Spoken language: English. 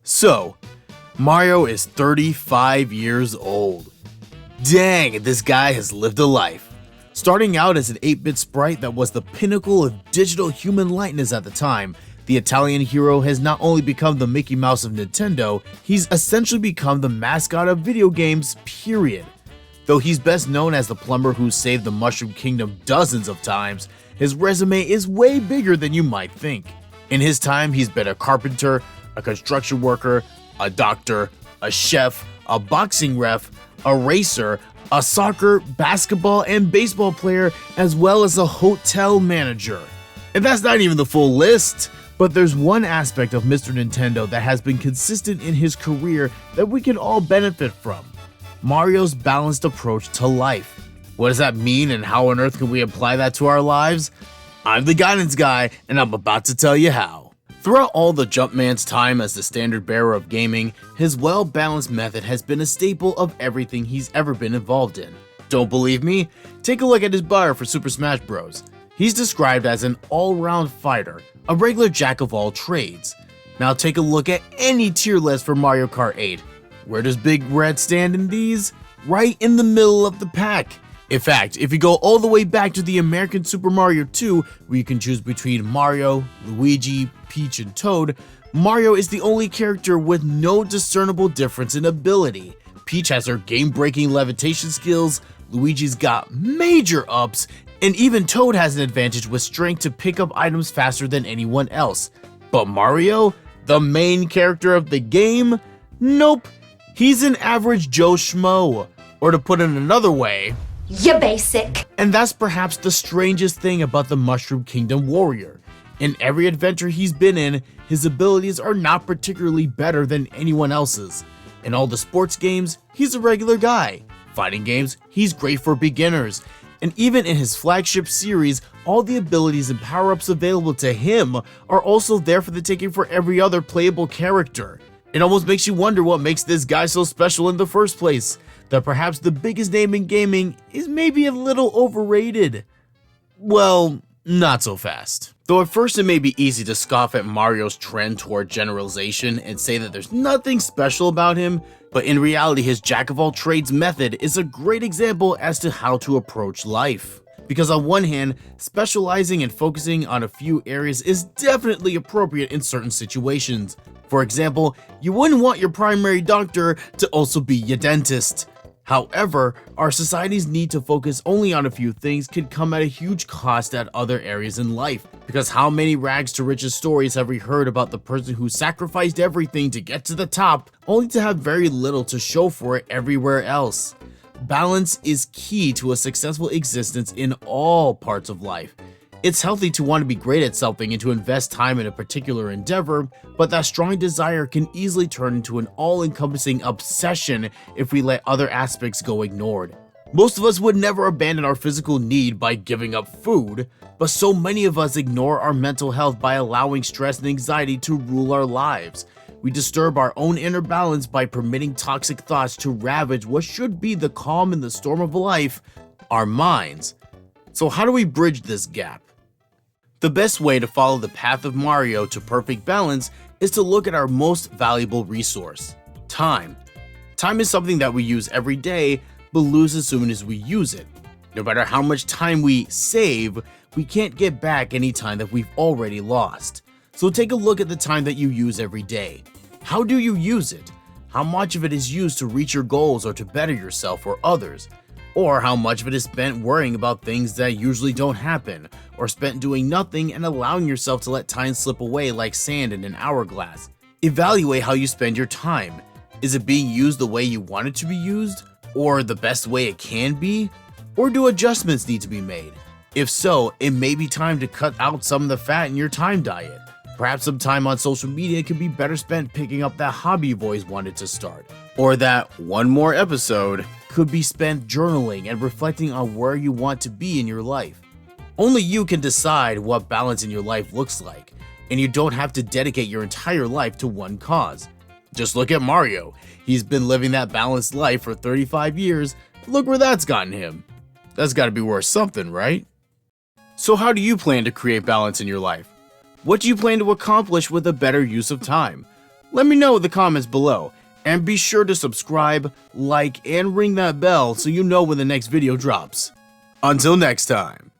So, Mario is 35 years old. Dang, this guy has lived a life. Starting out as an 8-bit sprite that was the pinnacle of digital human likeness at the time, the Italian hero has not only become the Mickey Mouse of Nintendo, he's essentially become the mascot of video games, period. Though he's best known as the plumber who saved the Mushroom Kingdom dozens of times, his resume is way bigger than you might think. In his time, he's been a carpenter, a construction worker, a doctor, a chef, a boxing ref, a racer, a soccer, basketball, and baseball player, as well as a hotel manager. And that's not even the full list. But there's one aspect of Mr. Nintendo that has been consistent in his career that we can all benefit from: Mario's balanced approach to life. What does that mean, and how on earth can we apply that to our lives? I'm the guidance guy, and I'm about to tell you how. Throughout all the Jumpman's time as the standard bearer of gaming, his well-balanced method has been a staple of everything he's ever been involved in. Don't believe me? Take a look at his bio for Super Smash Bros. He's described as an all-round fighter, a regular jack of all trades. Now take a look at any tier list for Mario Kart 8. Where does Big Red stand in these? Right in the middle of the pack. In fact, if you go all the way back to the American Super Mario 2, where you can choose between Mario, Luigi, Peach, and Toad, Mario is the only character with no discernible difference in ability. Peach has her game-breaking levitation skills, Luigi's got major ups, and even Toad has an advantage with strength to pick up items faster than anyone else. But Mario, the main character of the game? Nope, he's an average Joe Schmo. Or to put it another way, you're basic. And that's perhaps the strangest thing about the Mushroom Kingdom warrior. In every adventure he's been in, his abilities are not particularly better than anyone else's. In all the sports games, he's a regular guy. Fighting games, he's great for beginners. And even in his flagship series, all the abilities and power-ups available to him are also there for the taking for every other playable character. It almost makes you wonder what makes this guy so special in the first place. That perhaps the biggest name in gaming is maybe a little overrated. Well, not so fast. Though at first it may be easy to scoff at Mario's trend toward generalization and say that there's nothing special about him, but in reality his jack-of-all-trades method is a great example as to how to approach life. Because on one hand, specializing and focusing on a few areas is definitely appropriate in certain situations. For example, you wouldn't want your primary doctor to also be your dentist. However, our society's need to focus only on a few things can come at a huge cost at other areas in life. Because how many rags to riches stories have we heard about the person who sacrificed everything to get to the top, only to have very little to show for it everywhere else? Balance is key to a successful existence in all parts of life. It's healthy to want to be great at something and to invest time in a particular endeavor, but that strong desire can easily turn into an all-encompassing obsession if we let other aspects go ignored. Most of us would never abandon our physical need by giving up food, but so many of us ignore our mental health by allowing stress and anxiety to rule our lives. We disturb our own inner balance by permitting toxic thoughts to ravage what should be the calm in the storm of life, our minds. So how do we bridge this gap? The best way to follow the path of Mario to perfect balance is to look at our most valuable resource: time. Time is something that we use every day, but lose as soon as we use it. No matter how much time we save, we can't get back any time that we've already lost. So take a look at the time that you use every day. How do you use it? How much of it is used to reach your goals or to better yourself or others? Or how much of it is spent worrying about things that usually don't happen, or spent doing nothing and allowing yourself to let time slip away like sand in an hourglass? Evaluate how you spend your time. Is it being used the way you want it to be used? Or the best way it can be? Or do adjustments need to be made? If so, it may be time to cut out some of the fat in your time diet. Perhaps some time on social media could be better spent picking up that hobby you've always wanted to start. Or that one more episode could be spent journaling and reflecting on where you want to be in your life. Only you can decide what balance in your life looks like, and you don't have to dedicate your entire life to one cause. Just look at Mario. He's been living that balanced life for 35 years. Look where that's gotten him. That's gotta be worth something, right? So how do you plan to create balance in your life? What do you plan to accomplish with a better use of time? Let me know in the comments below, and be sure to subscribe, like, and ring that bell so you know when the next video drops. Until next time.